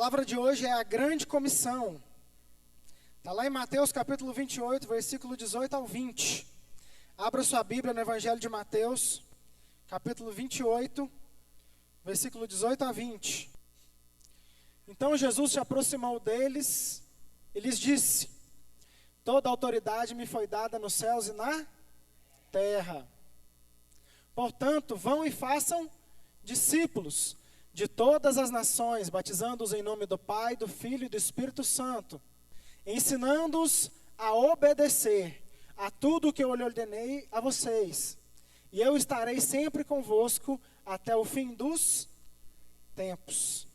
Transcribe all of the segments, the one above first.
palavra de hoje é a grande comissão. Está lá em Mateus capítulo 28, versículo 18 ao 20. Abra sua Bíblia no Evangelho de Mateus, capítulo 28, versículo 18 a 20. Então Jesus se aproximou deles e lhes disse: toda autoridade me foi dada nos céus e na terra. Portanto, vão e façam discípulos de todas as nações, batizando-os em nome do Pai, do Filho e do Espírito Santo, ensinando-os a obedecer a tudo o que eu lhe ordenei a vocês. E eu estarei sempre convosco até o fim dos tempos.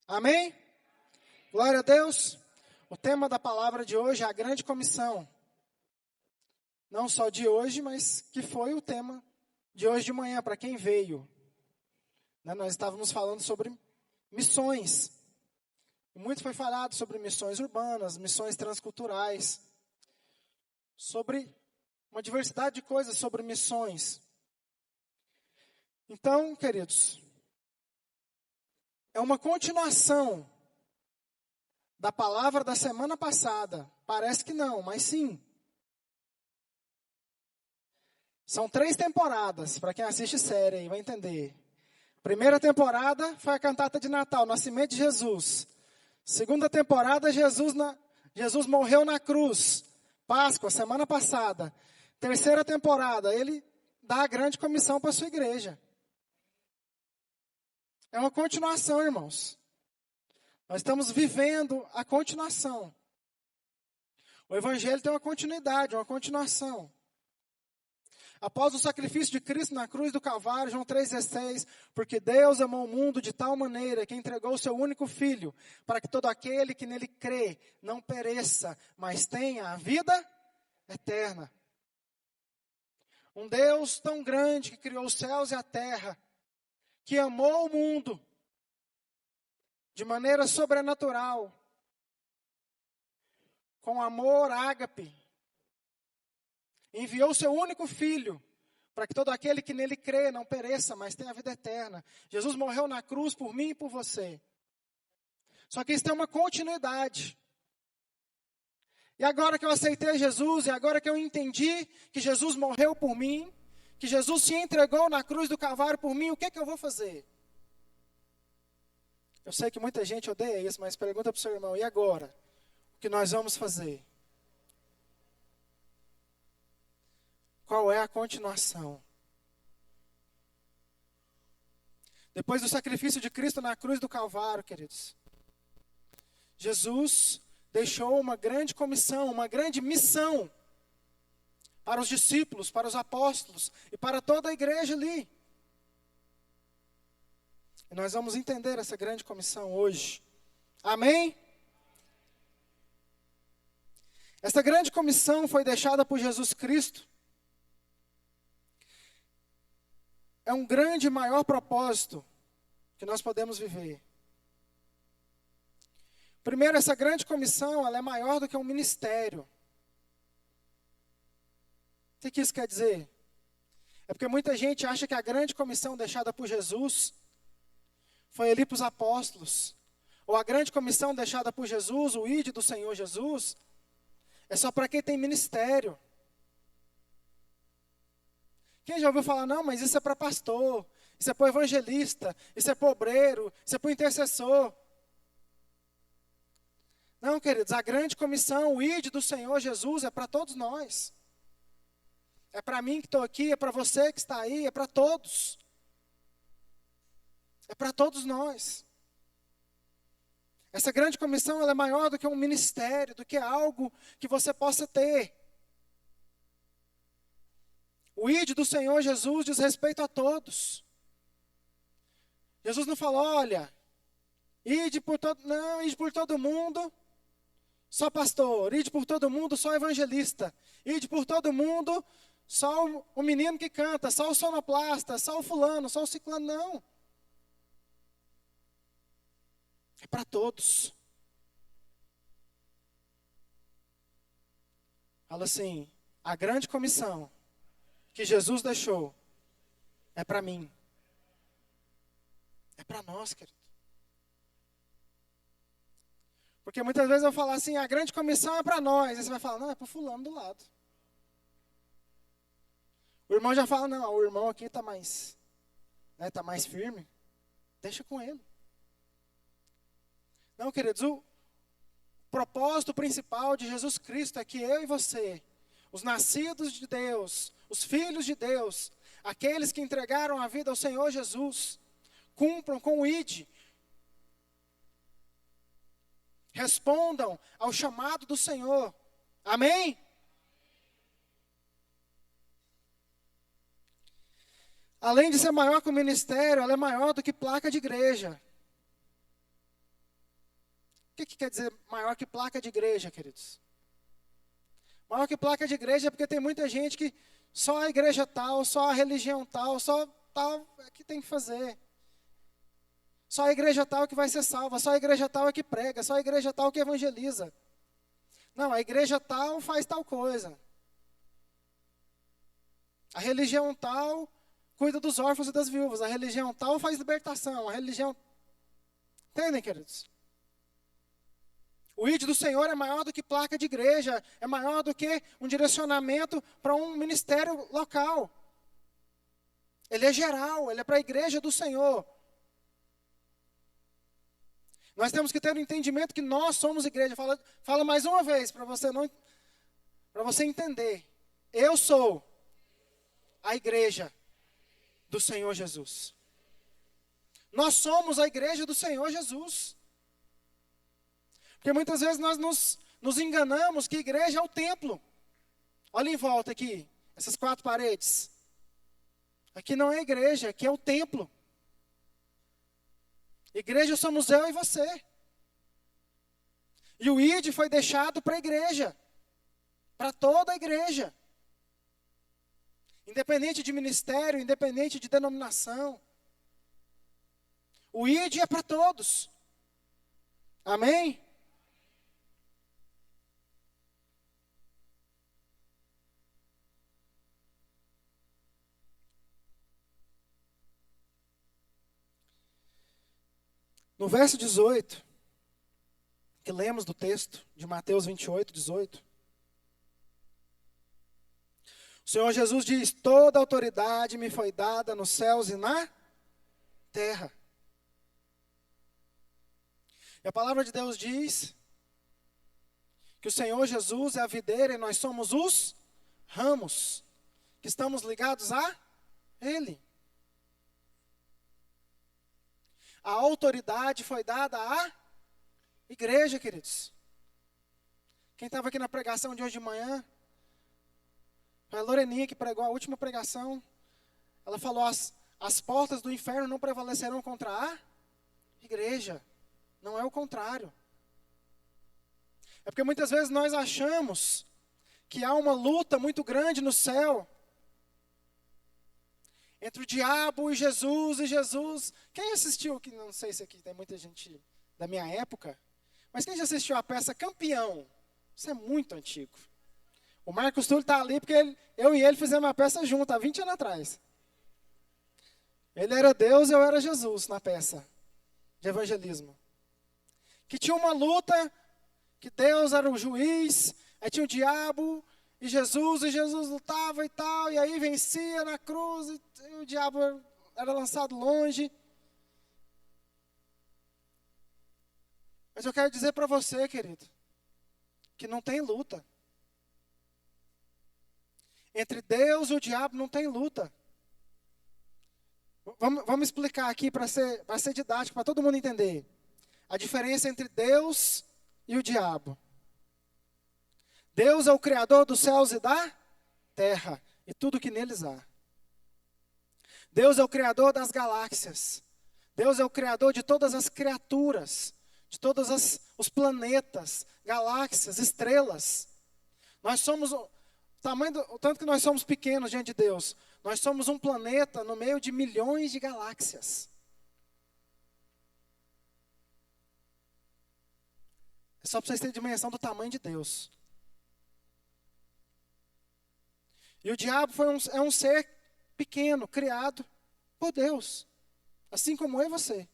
Amém? Glória a Deus. O tema da palavra de hoje é a grande comissão. Não só de hoje, mas que foi o tema de hoje de manhã, para quem veio. Nós estávamos falando sobre missões. Muito foi falado sobre missões urbanas, missões transculturais, sobre uma diversidade de coisas sobre missões. Então, queridos, é uma continuação da palavra da semana passada. Parece que não, mas sim. São 3 temporadas, para quem assiste série aí vai entender. Primeira temporada foi a cantata de Natal, Nascimento de Jesus. Segunda temporada, Jesus morreu na cruz, Páscoa, semana passada. Terceira temporada, ele dá a grande comissão para a sua igreja. É uma continuação, irmãos. Nós estamos vivendo a continuação. O Evangelho tem uma continuidade, uma continuação. Após o sacrifício de Cristo na cruz do Calvário, João 3,16, porque Deus amou o mundo de tal maneira que entregou o seu único Filho, para que todo aquele que nele crê não pereça, mas tenha a vida eterna. Um Deus tão grande que criou os céus e a terra, que amou o mundo de maneira sobrenatural, com amor ágape, enviou o seu único Filho, para que todo aquele que nele crê não pereça, mas tenha a vida eterna. Jesus morreu na cruz por mim e por você. Só que isso tem uma continuidade. E agora que eu aceitei Jesus, e agora que eu entendi que Jesus morreu por mim, que Jesus se entregou na cruz do Calvário por mim, o que é que eu vou fazer? Eu sei que muita gente odeia isso, mas pergunta para o seu irmão: e agora? O que nós vamos fazer? Qual é a continuação? Depois do sacrifício de Cristo na cruz do Calvário, queridos, Jesus deixou uma grande comissão, uma grande missão para os discípulos, para os apóstolos e para toda a igreja ali. E nós vamos entender essa grande comissão hoje. Amém? Essa grande comissão foi deixada por Jesus Cristo. É um grande e maior propósito que nós podemos viver. Primeiro, essa grande comissão, ela é maior do que um ministério. O que isso quer dizer? É porque muita gente acha que a grande comissão deixada por Jesus foi ali para os apóstolos. Ou a grande comissão deixada por Jesus, o ID do Senhor Jesus, é só para quem tem ministério. Quem já ouviu falar: não, mas isso é para pastor, isso é para evangelista, isso é para obreiro, isso é para intercessor. Não, queridos, a grande comissão, o ID do Senhor Jesus é para todos nós. É para mim que estou aqui, é para você que está aí, é para todos. É para todos nós. Essa grande comissão, ela é maior do que um ministério, do que algo que você possa ter. O ID do Senhor Jesus diz respeito a todos. Jesus não falou: olha, ide por todo mundo, só pastor. Ide por todo mundo, só evangelista. Ide por todo mundo, só o menino que canta, só o sonoplasta, só o fulano, só o ciclano. Não. É para todos. Fala assim: a grande comissão que Jesus deixou é para mim. É para nós, querido. Porque muitas vezes eu falo assim, a grande comissão é para nós. Aí você vai falar, não, é para o fulano do lado. O irmão já fala, não, o irmão aqui está mais, né, tá mais firme. Deixa com ele. Não, queridos, o propósito principal de Jesus Cristo é que eu e você, os nascidos de Deus, os filhos de Deus, aqueles que entregaram a vida ao Senhor Jesus, cumpram com o ID, respondam ao chamado do Senhor. Amém? Além de ser maior que o ministério, ela é maior do que placa de igreja. O que quer dizer maior que placa de igreja, queridos? Maior que placa de igreja é porque tem muita gente que só a igreja tal, só a religião tal, só tal é que tem que fazer. Só a igreja tal que vai ser salva, só a igreja tal é que prega, só a igreja tal que evangeliza. Não, a igreja tal faz tal coisa. A religião tal cuida dos órfãos e das viúvas, a religião tal faz libertação, a religião... Entendem, queridos? O ID do Senhor é maior do que placa de igreja, é maior do que um direcionamento para um ministério local. Ele é geral, ele é para a igreja do Senhor. Nós temos que ter um entendimento que nós somos igreja. Fala mais uma vez para você entender. Eu sou a igreja do Senhor Jesus. Nós somos a igreja do Senhor Jesus. Porque muitas vezes nós nos enganamos que igreja é o templo. Olha em volta aqui, essas 4 paredes. Aqui não é igreja, aqui é o templo. Igreja somos eu e você. E o ID foi deixado para a igreja. Para toda a igreja. Independente de ministério, independente de denominação. O ID é para todos. Amém? No verso 18, que lemos do texto de Mateus 28, 18, o Senhor Jesus diz, toda autoridade me foi dada nos céus e na terra. E a palavra de Deus diz que o Senhor Jesus é a videira e nós somos os ramos, que estamos ligados a Ele. A autoridade foi dada à igreja, queridos. Quem estava aqui na pregação de hoje de manhã, foi a Loreninha que pregou a última pregação. Ela falou, as portas do inferno não prevalecerão contra a igreja. Não é o contrário. É porque muitas vezes nós achamos que há uma luta muito grande no céu entre o diabo e Jesus. Quem assistiu, que não sei se aqui tem muita gente da minha época, mas quem já assistiu a peça Campeão? Isso é muito antigo. O Marcos Túlio está ali porque eu e ele fizemos uma peça junto, há 20 anos atrás. Ele era Deus e eu era Jesus na peça de evangelismo. Que tinha uma luta, que Deus era o juiz, aí tinha o diabo e Jesus lutava e tal, e aí vencia na cruz, e o diabo era lançado longe. Mas eu quero dizer para você, querido, que não tem luta. Entre Deus e o diabo não tem luta. Vamos explicar aqui para ser didático, para todo mundo entender. A diferença entre Deus e o diabo. Deus é o Criador dos céus e da terra, e tudo que neles há. Deus é o Criador das galáxias. Deus é o Criador de todas as criaturas, de todos os planetas, galáxias, estrelas. Nós somos o tanto que nós somos pequenos diante de Deus. Nós somos um planeta no meio de milhões de galáxias. É só para vocês terem dimensão do tamanho de Deus. E o diabo é um ser pequeno, criado por Deus. Assim como eu e você.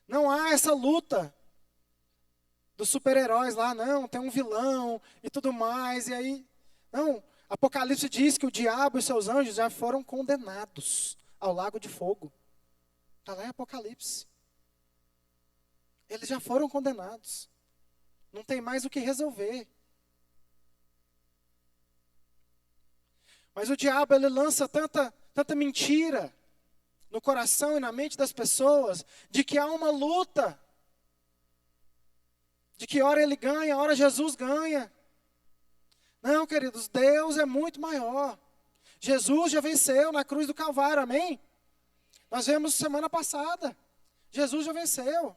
Não há essa luta dos super-heróis lá, não, tem um vilão e tudo mais, e aí, não, Apocalipse diz que o diabo e seus anjos já foram condenados ao lago de fogo. Está lá em Apocalipse. Eles já foram condenados. Não tem mais o que resolver. Mas o diabo, ele lança tanta mentira no coração e na mente das pessoas, de que há uma luta, de que hora ele ganha, hora Jesus ganha. Não, queridos, Deus é muito maior. Jesus já venceu na cruz do Calvário, amém? Nós vemos semana passada, Jesus já venceu.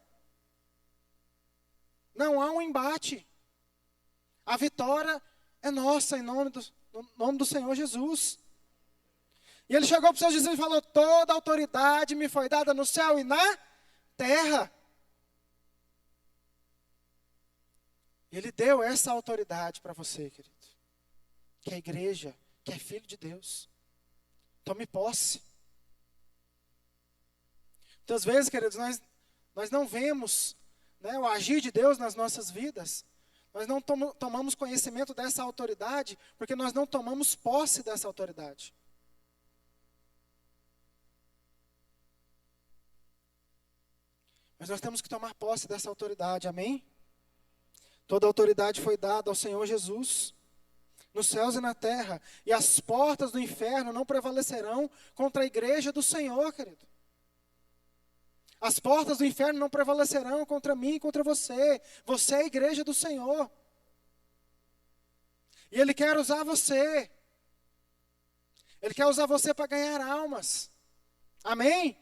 Não há um embate. A vitória é nossa em nome do Senhor Jesus. E ele chegou para os seus discípulos e falou: toda autoridade me foi dada no céu e na terra. Ele deu essa autoridade para você, querido. Que é a igreja, que é filho de Deus. Tome posse. Muitas vezes, queridos, nós não vemos, né, o agir de Deus nas nossas vidas. Nós não tomamos conhecimento dessa autoridade, porque nós não tomamos posse dessa autoridade. Mas nós temos que tomar posse dessa autoridade, amém? Toda autoridade foi dada ao Senhor Jesus, nos céus e na terra, e as portas do inferno não prevalecerão contra a igreja do Senhor, querido. As portas do inferno não prevalecerão contra mim e contra você. Você é a igreja do Senhor. E Ele quer usar você. Ele quer usar você para ganhar almas. Amém?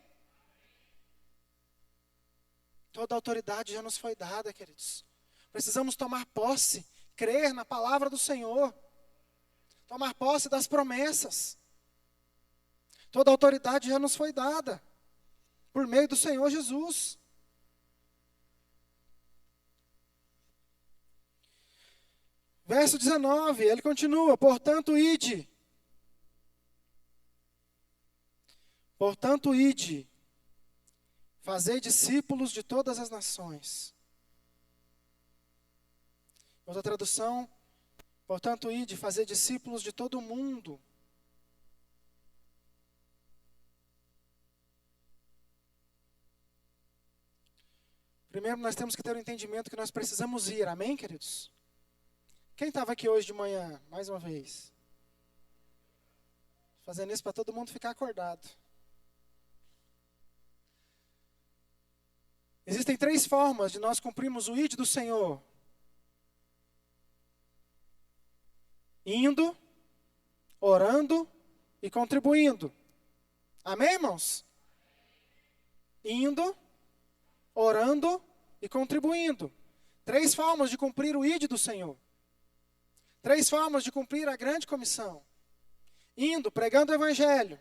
Toda a autoridade já nos foi dada, queridos. Precisamos tomar posse, crer na palavra do Senhor. Tomar posse das promessas. Toda a autoridade já nos foi dada por meio do Senhor Jesus. Verso 19, ele continua: portanto, ide. Portanto, ide. Fazei discípulos de todas as nações. Outra tradução: portanto, ide, fazer discípulos de todo o mundo. Primeiro, nós temos que ter o entendimento que nós precisamos ir, amém, queridos? Quem estava aqui hoje de manhã, mais uma vez? Fazendo isso para todo mundo ficar acordado. Existem 3 formas de nós cumprirmos o ide do Senhor: indo, orando e contribuindo. Amém, irmãos? Indo, orando e contribuindo. 3 formas de cumprir o ide do Senhor. 3 formas de cumprir a grande comissão: indo, pregando o evangelho;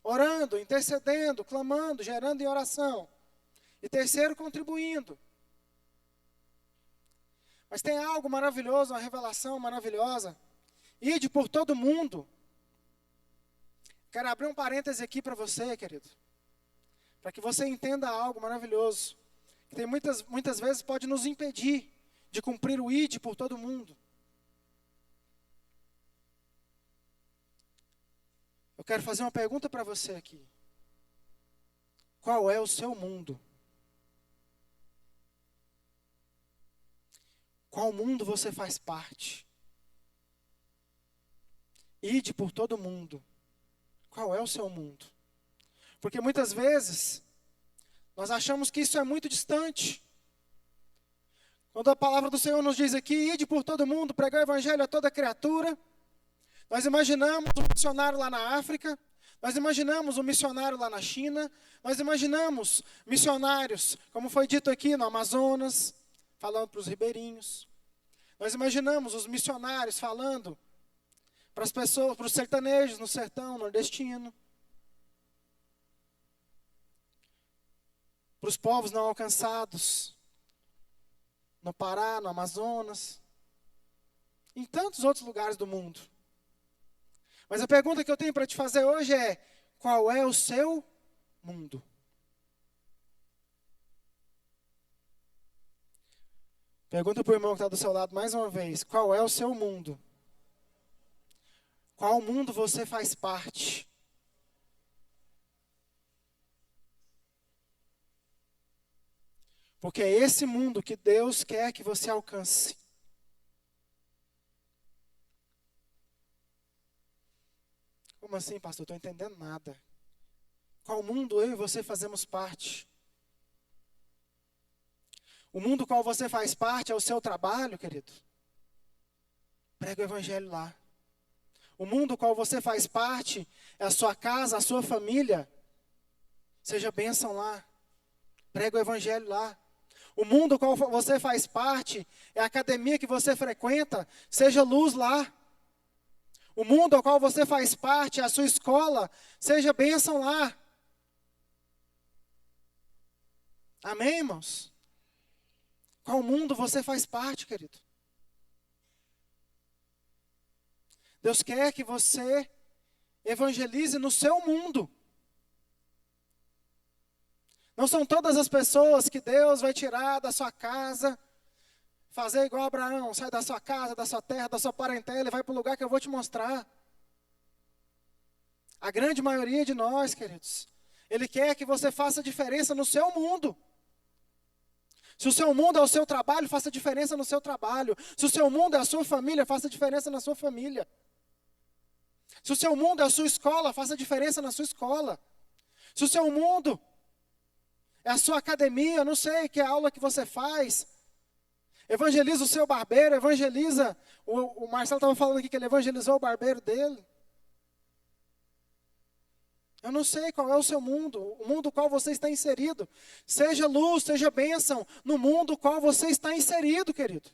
orando, intercedendo, clamando, gerando em oração; e terceiro, contribuindo. Mas tem algo maravilhoso, uma revelação maravilhosa: ide por todo mundo. Quero abrir um parêntese aqui para você, querido, para que você entenda algo maravilhoso, que tem muitas vezes pode nos impedir de cumprir o ide por todo mundo. Eu quero fazer uma pergunta para você aqui: qual é o seu mundo? Qual mundo você faz parte? Ide por todo mundo. Qual é o seu mundo? Porque muitas vezes nós achamos que isso é muito distante. Quando a palavra do Senhor nos diz aqui: ide por todo mundo, pregar o evangelho a toda criatura, nós imaginamos um missionário lá na África, nós imaginamos um missionário lá na China, nós imaginamos missionários, como foi dito aqui, no Amazonas, falando para os ribeirinhos. Nós imaginamos os missionários falando para as pessoas, para os sertanejos no sertão nordestino, para os povos não alcançados no Pará, no Amazonas, em tantos outros lugares do mundo. Mas a pergunta que eu tenho para te fazer hoje é: qual é o seu mundo? Pergunta para o irmão que está do seu lado mais uma vez: qual é o seu mundo? Qual mundo você faz parte? Porque é esse mundo que Deus quer que você alcance. Como assim, pastor? Estou entendendo nada. Qual mundo eu e você fazemos parte? O mundo qual você faz parte é o seu trabalho, querido. Prega o evangelho lá. O mundo qual você faz parte é a sua casa, a sua família. Seja bênção lá. Prega o evangelho lá. O mundo qual você faz parte é a academia que você frequenta. Seja luz lá. O mundo ao qual você faz parte é a sua escola. Seja bênção lá. Amém, irmãos? Qual mundo você faz parte, querido? Deus quer que você evangelize no seu mundo. Não são todas as pessoas que Deus vai tirar da sua casa, fazer igual Abraão, sai da sua casa, da sua terra, da sua parentela e vai para o lugar que eu vou te mostrar. A grande maioria de nós, queridos, Ele quer que você faça diferença no seu mundo. Se o seu mundo é o seu trabalho, faça diferença no seu trabalho. Se o seu mundo é a sua família, faça diferença na sua família. Se o seu mundo é a sua escola, faça diferença na sua escola. Se o seu mundo é a sua academia, eu não sei que aula que você faz, evangeliza o seu barbeiro, evangeliza, o Marcelo estava falando aqui que ele evangelizou o barbeiro dele. Eu não sei qual é o seu mundo, o mundo no qual você está inserido. Seja luz, seja bênção no mundo no qual você está inserido, querido.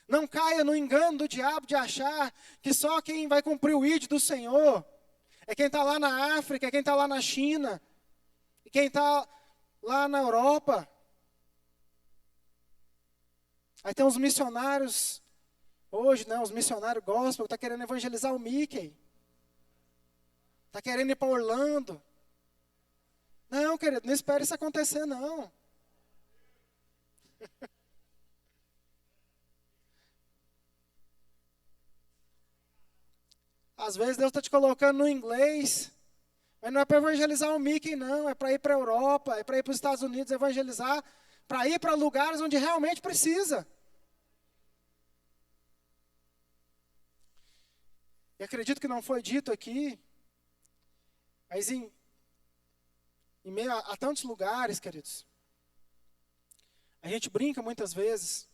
Não caia no engano do diabo de achar que só quem vai cumprir o ídolo do Senhor é quem está lá na África, é quem está lá na China, e quem está lá na Europa. Aí tem uns missionários, hoje, né, os missionários gospel, que estão querendo evangelizar o Mickey. Está querendo ir para Orlando. Não, querido, não espere isso acontecer, não. Às vezes Deus está te colocando no inglês, mas não é para evangelizar o Mickey, não. É para ir para a Europa, é para ir para os Estados Unidos evangelizar, para ir para lugares onde realmente precisa. E acredito que não foi dito aqui, mas em meio a tantos lugares, queridos, a gente brinca muitas vezes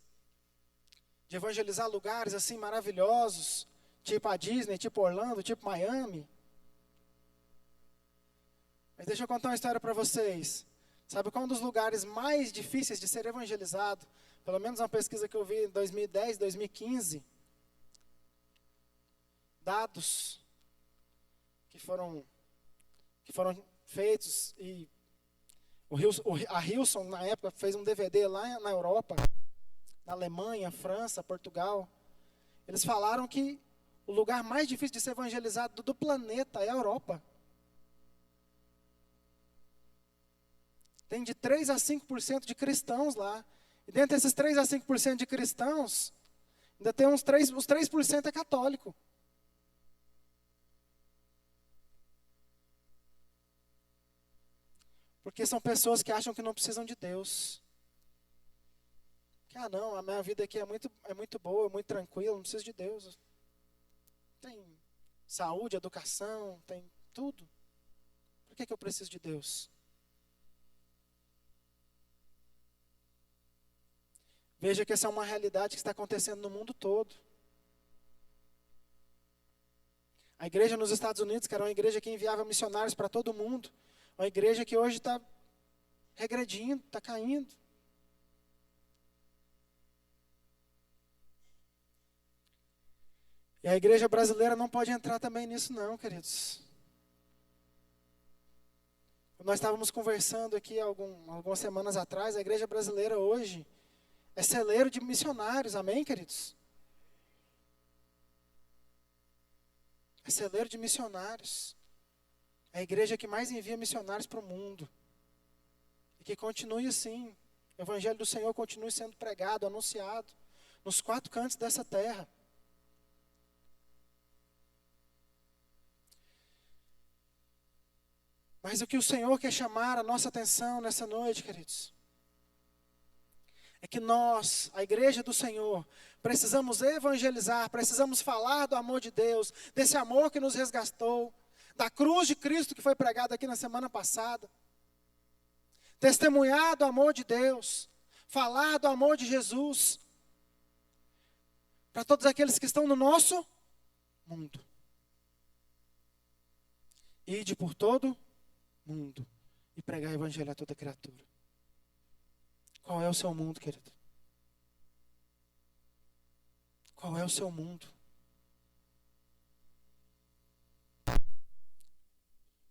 de evangelizar lugares assim maravilhosos, tipo a Disney, tipo Orlando, tipo Miami. Mas deixa eu contar uma história para vocês. Sabe qual é um dos lugares mais difíceis de ser evangelizado? Pelo menos uma pesquisa que eu vi em 2010, 2015. Dados que foram feitos, e a Hilson, na época, fez um DVD lá na Europa, na Alemanha, França, Portugal. Eles falaram que o lugar mais difícil de ser evangelizado do planeta é a Europa. Tem de 3 a 5% de cristãos lá. E dentro desses 3 a 5% de cristãos, ainda tem os 3% é católico. Porque são pessoas que acham que não precisam de Deus. Que, não, a minha vida aqui é muito boa, é muito tranquila, não preciso de Deus. Tem saúde, educação, tem tudo. Por que eu preciso de Deus? Veja que essa é uma realidade que está acontecendo no mundo todo. A igreja nos Estados Unidos, que era uma igreja que enviava missionários para todo mundo, uma igreja que hoje está regredindo, está caindo. E a igreja brasileira não pode entrar também nisso não, queridos. Nós estávamos conversando aqui algumas semanas atrás, a igreja brasileira hoje é celeiro de missionários, amém, queridos? É celeiro de missionários. É a igreja que mais envia missionários para o mundo. E que continue assim. O Evangelho do Senhor continue sendo pregado, anunciado, nos 4 cantos dessa terra. Mas o que o Senhor quer chamar a nossa atenção nessa noite, queridos, é que nós, a igreja do Senhor, precisamos evangelizar, precisamos falar do amor de Deus, desse amor que nos resgatou, da cruz de Cristo que foi pregada aqui na semana passada. Testemunhar do amor de Deus, falar do amor de Jesus, para todos aqueles que estão no nosso mundo. Ide por todo mundo e pregar o evangelho a toda criatura. Qual é o seu mundo, querido? Qual é o seu mundo?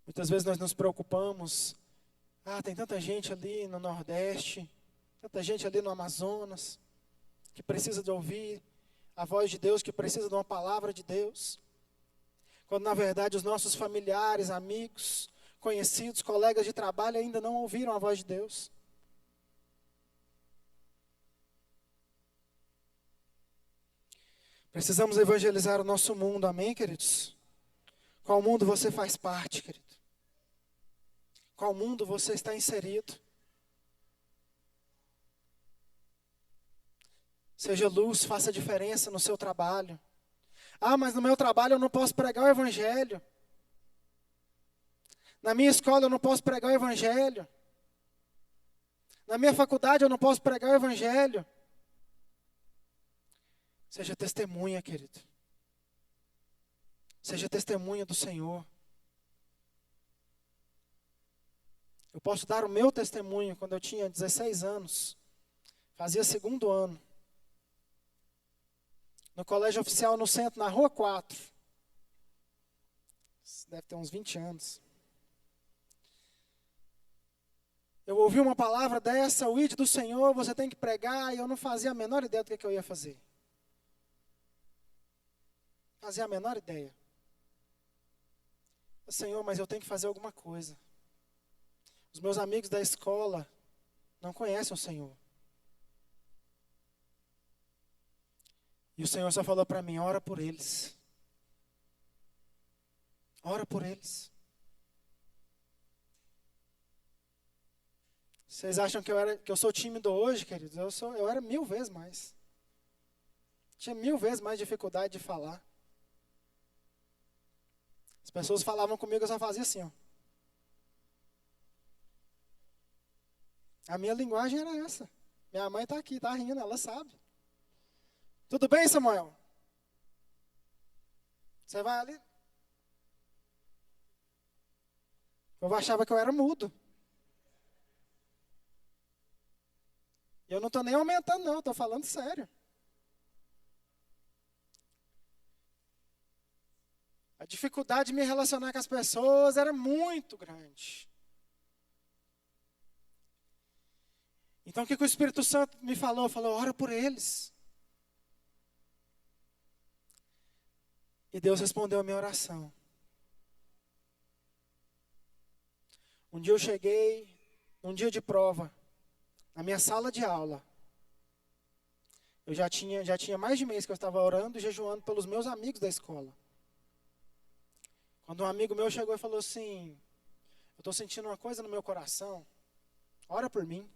Muitas vezes nós nos preocupamos. Tem tanta gente ali no Nordeste, tanta gente ali no Amazonas, que precisa de ouvir a voz de Deus, que precisa de uma palavra de Deus. Quando na verdade os nossos familiares, amigos, conhecidos, colegas de trabalho ainda não ouviram a voz de Deus. Precisamos evangelizar o nosso mundo, amém, queridos? Qual mundo você faz parte, querido? Qual mundo você está inserido? Seja luz, faça diferença no seu trabalho. Mas no meu trabalho eu não posso pregar o evangelho. Na minha escola eu não posso pregar o evangelho. Na minha faculdade eu não posso pregar o evangelho. Seja testemunha, querido. Seja testemunha do Senhor. Eu posso dar o meu testemunho quando eu tinha 16 anos. Fazia 2º ano. No colégio oficial no centro, na Rua 4. Isso deve ter uns 20 anos. Eu ouvi uma palavra dessa, o ide do Senhor, você tem que pregar, e eu não fazia a menor ideia do que eu ia fazer. Fazia a menor ideia. Senhor, mas eu tenho que fazer alguma coisa. Os meus amigos da escola não conhecem o Senhor. E o Senhor só falou para mim, ora por eles. Ora por eles. Vocês acham que eu sou tímido hoje, queridos? Eu era 1000 vezes mais. Tinha 1000 vezes mais dificuldade de falar. As pessoas falavam comigo, eu só fazia assim, ó. A minha linguagem era essa. Minha mãe está aqui, está rindo, ela sabe. Tudo bem, Samuel? Você vai ali? Eu achava que eu era mudo. E eu não estou nem aumentando, não, estou falando sério. A dificuldade de me relacionar com as pessoas era muito grande. Então o que o Espírito Santo me falou? Falou, ora por eles. E Deus respondeu a minha oração. Um dia eu cheguei, num dia de prova, na minha sala de aula. Eu já tinha mais de mês que eu estava orando e jejuando pelos meus amigos da escola. Quando um amigo meu chegou e falou assim, eu estou sentindo uma coisa no meu coração, ora por mim.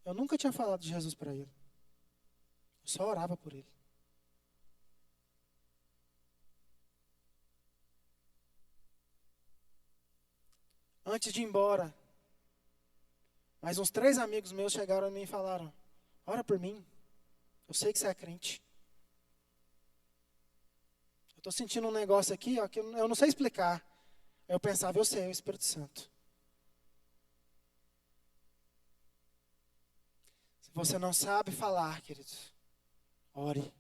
Eu nunca tinha falado de Jesus para ele. Eu só orava por ele. Antes de ir embora, mais uns 3 amigos meus chegaram a mim e falaram, ora por mim, eu sei que você é crente. Eu estou sentindo um negócio aqui, ó, que eu não sei explicar. Aí eu pensava, eu sei, é o Espírito Santo. Se você não sabe falar, queridos, ore,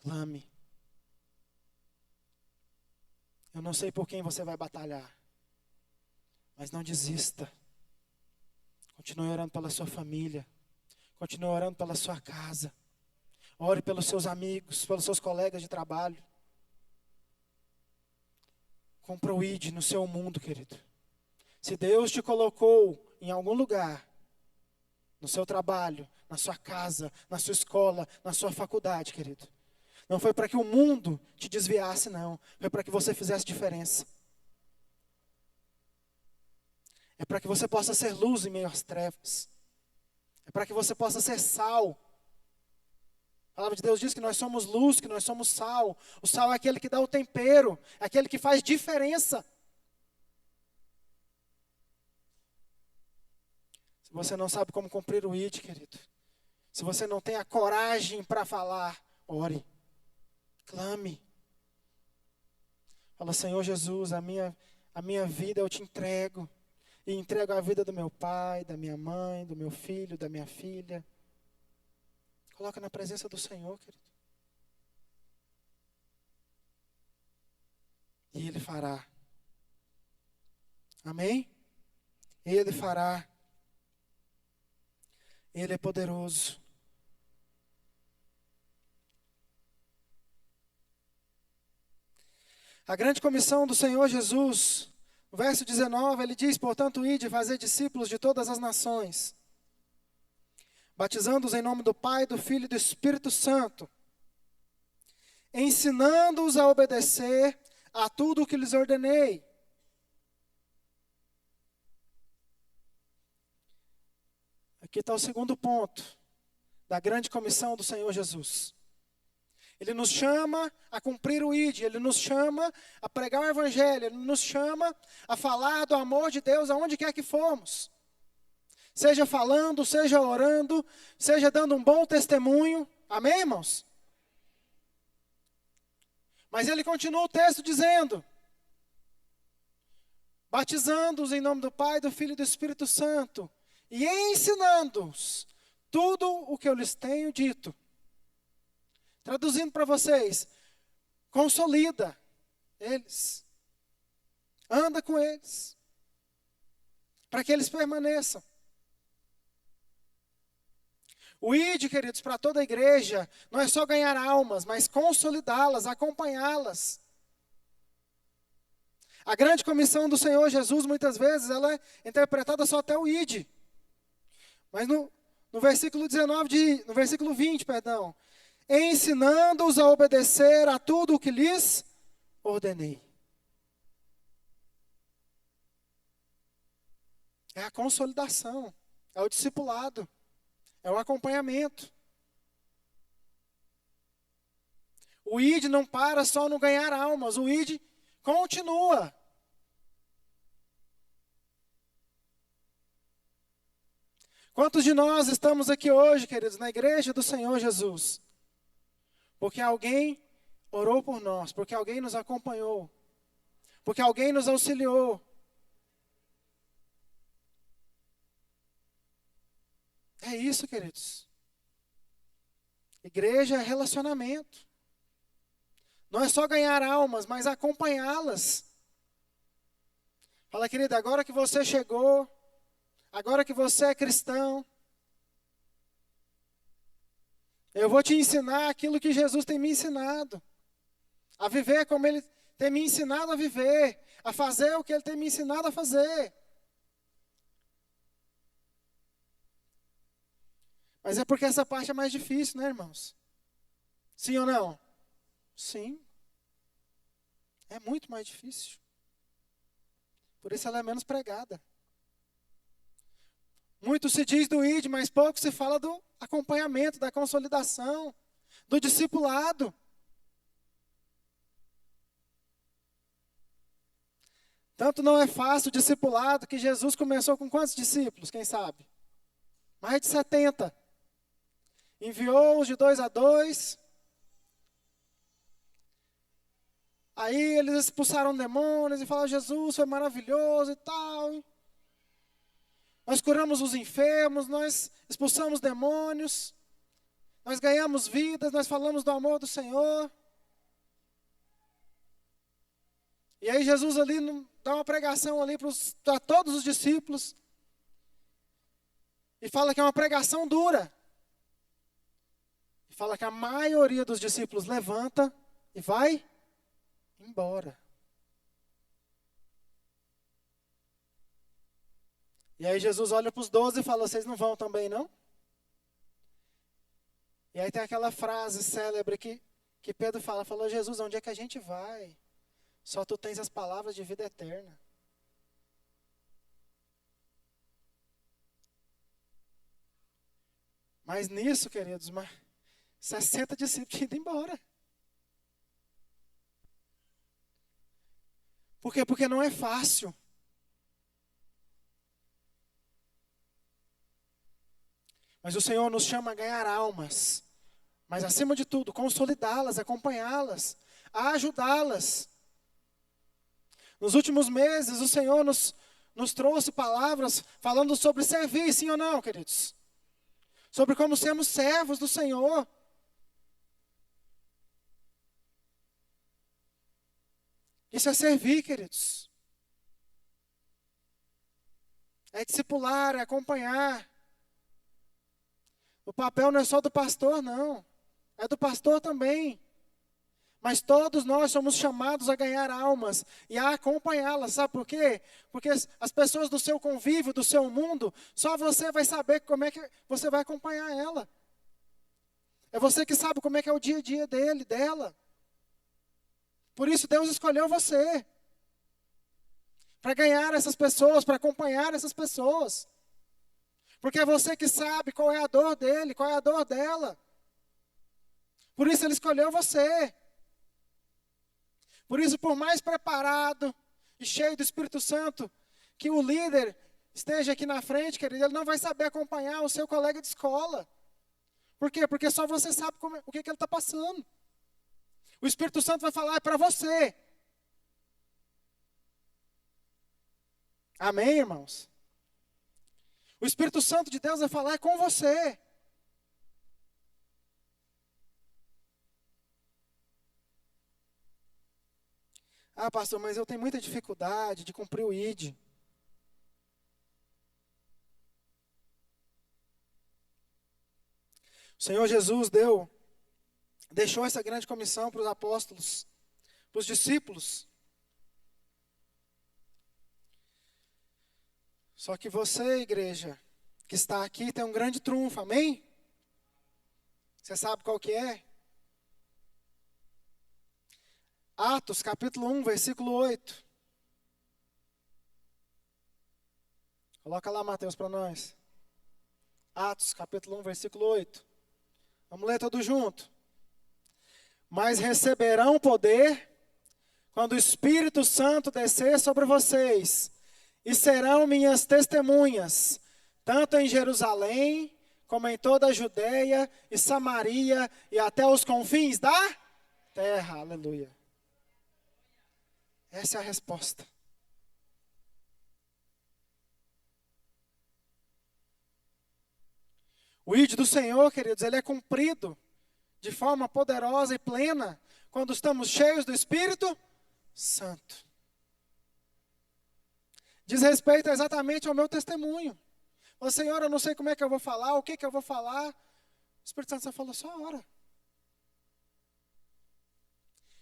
clame. Eu não sei por quem você vai batalhar, mas não desista. Continue orando pela sua família. Continue orando pela sua casa. Ore pelos seus amigos, pelos seus colegas de trabalho. Compra o ID no seu mundo, querido. Se Deus te colocou em algum lugar, no seu trabalho, na sua casa, na sua escola, na sua faculdade, querido. Não foi para que o mundo te desviasse, não. Foi para que você fizesse diferença. É para que você possa ser luz em meio às trevas. É para que você possa ser sal. A palavra de Deus diz que nós somos luz, que nós somos sal. O sal é aquele que dá o tempero, é aquele que faz diferença. Se você não sabe como cumprir o ID, querido, se você não tem a coragem para falar, ore, clame. Fala, Senhor Jesus, a minha vida eu te entrego. E entrego a vida do meu pai, da minha mãe, do meu filho, da minha filha. Coloca na presença do Senhor, querido. E Ele fará. Amém? Ele fará. Ele é poderoso. A grande comissão do Senhor Jesus, no verso 19, ele diz, portanto, ide, fazer discípulos de todas as nações, batizando-os em nome do Pai, do Filho e do Espírito Santo, ensinando-os a obedecer a tudo o que lhes ordenei. Aqui está o segundo ponto da grande comissão do Senhor Jesus. Ele nos chama a cumprir o ID, Ele nos chama a pregar o Evangelho, Ele nos chama a falar do amor de Deus aonde quer que formos. Seja falando, seja orando, seja dando um bom testemunho. Amém, irmãos? Mas ele continua o texto dizendo, batizando-os em nome do Pai, do Filho e do Espírito Santo, e ensinando-os tudo o que eu lhes tenho dito. Traduzindo para vocês, consolida eles, anda com eles, para que eles permaneçam. O ID, queridos, para toda a igreja, não é só ganhar almas, mas consolidá-las, acompanhá-las. A grande comissão do Senhor Jesus, muitas vezes, ela é interpretada só até o ID. Mas no versículo 20, ensinando-os a obedecer a tudo o que lhes ordenei. É a consolidação, é o discipulado, é o acompanhamento. O ID não para só no ganhar almas, o ID continua. Quantos de nós estamos aqui hoje, queridos, na igreja do Senhor Jesus? Porque alguém orou por nós, porque alguém nos acompanhou, porque alguém nos auxiliou. É isso, queridos. Igreja é relacionamento. Não é só ganhar almas, mas acompanhá-las. Fala, querida, agora que você chegou, agora que você é cristão, eu vou te ensinar aquilo que Jesus tem me ensinado. A viver como Ele tem me ensinado a viver. A fazer o que Ele tem me ensinado a fazer. Mas é porque essa parte é mais difícil, né, irmãos? Sim ou não? Sim. É muito mais difícil. Por isso ela é menos pregada. Muito se diz do ID, mas pouco se fala do acompanhamento, da consolidação, do discipulado. Tanto não é fácil o discipulado que Jesus começou com quantos discípulos, quem sabe? Mais de 70. Enviou-os de 2 a 2. Aí eles expulsaram demônios e falaram, Jesus foi maravilhoso e tal. Nós curamos os enfermos, nós expulsamos demônios, nós ganhamos vidas, nós falamos do amor do Senhor. E aí Jesus ali dá uma pregação ali para todos os discípulos. E fala que é uma pregação dura. E fala que a maioria dos discípulos levanta e vai embora. E aí Jesus olha para os 12 e fala, vocês não vão também não? E aí tem aquela frase célebre que Pedro falou, Jesus, onde é que a gente vai? Só tu tens as palavras de vida eterna. Mas nisso, queridos, 60 discípulos tinham ido embora. Por quê? Porque não é fácil. Mas o Senhor nos chama a ganhar almas. Mas acima de tudo, consolidá-las, acompanhá-las, a ajudá-las. Nos últimos meses, o Senhor nos trouxe palavras falando sobre servir, sim ou não, queridos? Sobre como sermos servos do Senhor. Isso é servir, queridos. É discipular, é acompanhar. O papel não é só do pastor, não. É do pastor também. Mas todos nós somos chamados a ganhar almas e a acompanhá-las. Sabe por quê? Porque as pessoas do seu convívio, do seu mundo, só você vai saber como é que você vai acompanhar ela. É você que sabe como é que é o dia a dia dele, dela. Por isso Deus escolheu você. Para ganhar essas pessoas, para acompanhar essas pessoas. Porque é você que sabe qual é a dor dele, qual é a dor dela. Por isso ele escolheu você. Por isso, por mais preparado e cheio do Espírito Santo que o líder esteja aqui na frente, querido, ele não vai saber acompanhar o seu colega de escola. Por quê? Porque só você sabe o que ele está passando. O Espírito Santo vai falar para você. Amém, irmãos? O Espírito Santo de Deus vai falar com você. Ah, pastor, mas eu tenho muita dificuldade de cumprir o ID. O Senhor Jesus deixou essa grande comissão para os apóstolos, para os discípulos. Só que você, igreja, que está aqui, tem um grande trunfo, amém? Você sabe qual que é? Atos, capítulo 1, versículo 8. Coloca lá, Mateus, para nós. Atos, capítulo 1, versículo 8. Vamos ler tudo junto. Mas receberão poder quando o Espírito Santo descer sobre vocês, e serão minhas testemunhas, tanto em Jerusalém, como em toda a Judeia e Samaria, e até os confins da terra. Aleluia. Essa é a resposta. O ID do Senhor, queridos, ele é cumprido de forma poderosa e plena quando estamos cheios do Espírito Santo. Diz respeito exatamente ao meu testemunho. Ô Senhor, eu não sei como é que eu vou falar, o que que eu vou falar. O Espírito Santo só falou, só ora.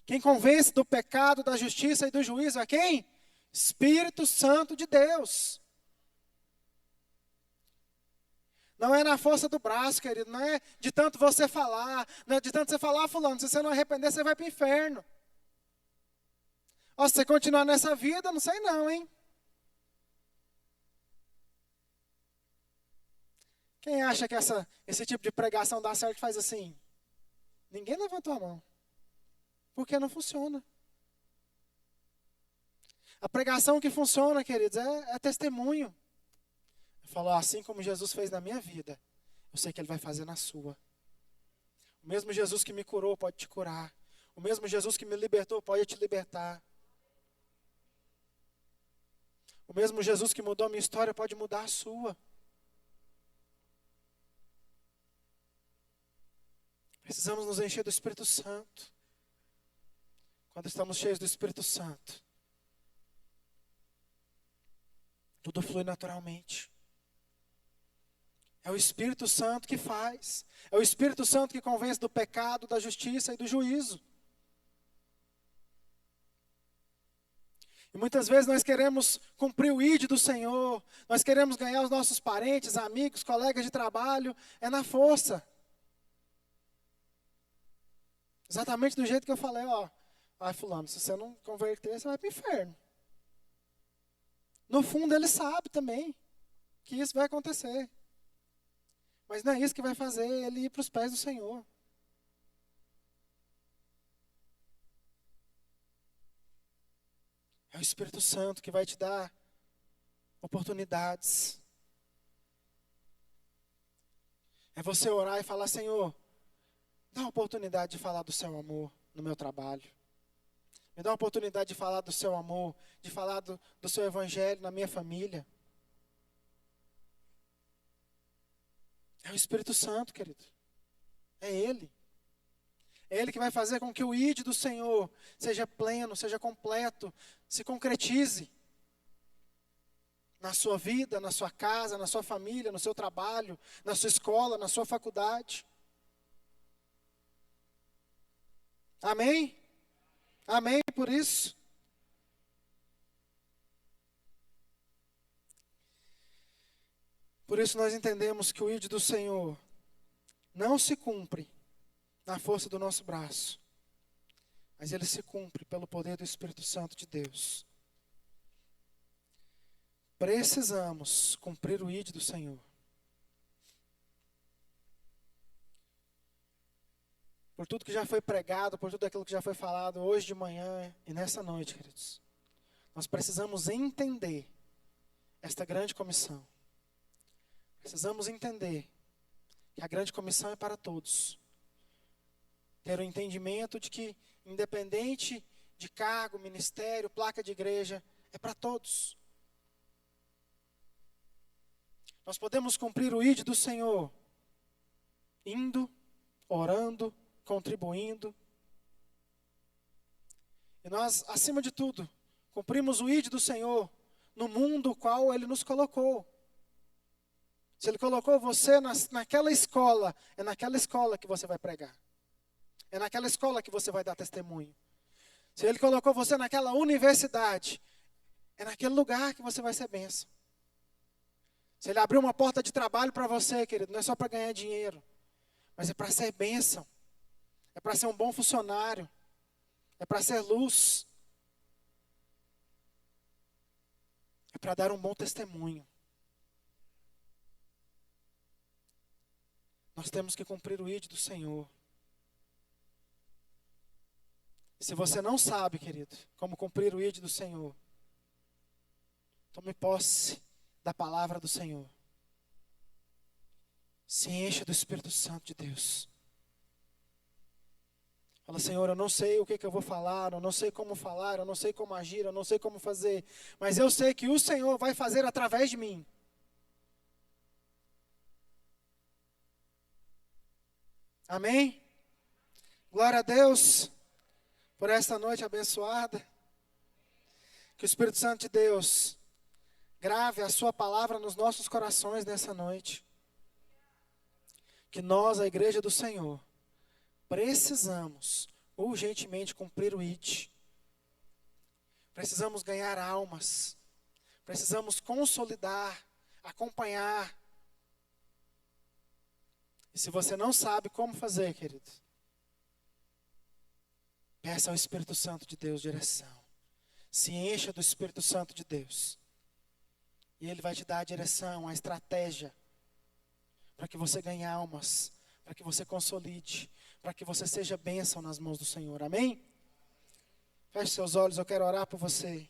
Quem convence do pecado, da justiça e do juízo é quem? Espírito Santo de Deus. Não é na força do braço, querido. Não é de tanto você falar. Não é de tanto você falar, fulano, se você não arrepender, você vai para o inferno. Ó, se você continuar nessa vida, não sei não, hein? Quem acha que esse tipo de pregação dá certo faz assim? Ninguém levantou a mão. Porque não funciona. A pregação que funciona, queridos, é testemunho. Falou, assim como Jesus fez na minha vida, eu sei que Ele vai fazer na sua. O mesmo Jesus que me curou pode te curar. O mesmo Jesus que me libertou pode te libertar. O mesmo Jesus que mudou a minha história pode mudar a sua. Precisamos nos encher do Espírito Santo. Quando estamos cheios do Espírito Santo, tudo flui naturalmente. É o Espírito Santo que faz. É o Espírito Santo que convence do pecado, da justiça e do juízo. E muitas vezes nós queremos cumprir o ID do Senhor, nós queremos ganhar os nossos parentes, amigos, colegas de trabalho, é na força. Exatamente do jeito que eu falei, ó. Ai, fulano, se você não converter, você vai para o inferno. No fundo, ele sabe também que isso vai acontecer. Mas não é isso que vai fazer ele ir para os pés do Senhor. É o Espírito Santo que vai te dar oportunidades. É você orar e falar, Senhor, dá a oportunidade de falar do seu amor no meu trabalho. Me dá a oportunidade de falar do seu amor, de falar do seu evangelho na minha família. É o Espírito Santo, querido. É Ele. É Ele que vai fazer com que o ID do Senhor seja pleno, seja completo, se concretize na sua vida, na sua casa, na sua família, no seu trabalho, na sua escola, na sua faculdade. Amém? Amém por isso? Por isso nós entendemos que o ID do Senhor não se cumpre na força do nosso braço, mas ele se cumpre pelo poder do Espírito Santo de Deus. Precisamos cumprir o ID do Senhor. Por tudo que já foi pregado, por tudo aquilo que já foi falado hoje de manhã e nessa noite, queridos. Nós precisamos entender esta grande comissão. Precisamos entender que a grande comissão é para todos. Ter o entendimento de que, independente de cargo, ministério, placa de igreja, é para todos. Nós podemos cumprir o ID do Senhor, indo, orando, contribuindo. E nós, acima de tudo, cumprimos o ID do Senhor no mundo qual Ele nos colocou. Se Ele colocou você naquela escola, é naquela escola que você vai pregar. É naquela escola que você vai dar testemunho. Se Ele colocou você naquela universidade, é naquele lugar que você vai ser bênção. Se Ele abriu uma porta de trabalho para você, querido, não é só para ganhar dinheiro, mas é para ser bênção. É para ser um bom funcionário. É para ser luz. É para dar um bom testemunho. Nós temos que cumprir o ID do Senhor. E se você não sabe, querido, como cumprir o ID do Senhor, tome posse da palavra do Senhor. Se encha do Espírito Santo de Deus. Fala, Senhor, eu não sei o que eu vou falar, eu não sei como falar, eu não sei como agir, eu não sei como fazer, mas eu sei que o Senhor vai fazer através de mim. Amém? Glória a Deus por esta noite abençoada. Que o Espírito Santo de Deus grave a sua palavra nos nossos corações nessa noite. Que nós, a igreja do Senhor, precisamos urgentemente cumprir o ID. Precisamos ganhar almas. Precisamos consolidar, acompanhar. E se você não sabe como fazer, querido, peça ao Espírito Santo de Deus direção. Se encha do Espírito Santo de Deus. E Ele vai te dar a direção, a estratégia, para que você ganhe almas, para que você consolide, para que você seja bênção nas mãos do Senhor. Amém? Feche seus olhos, eu quero orar por você.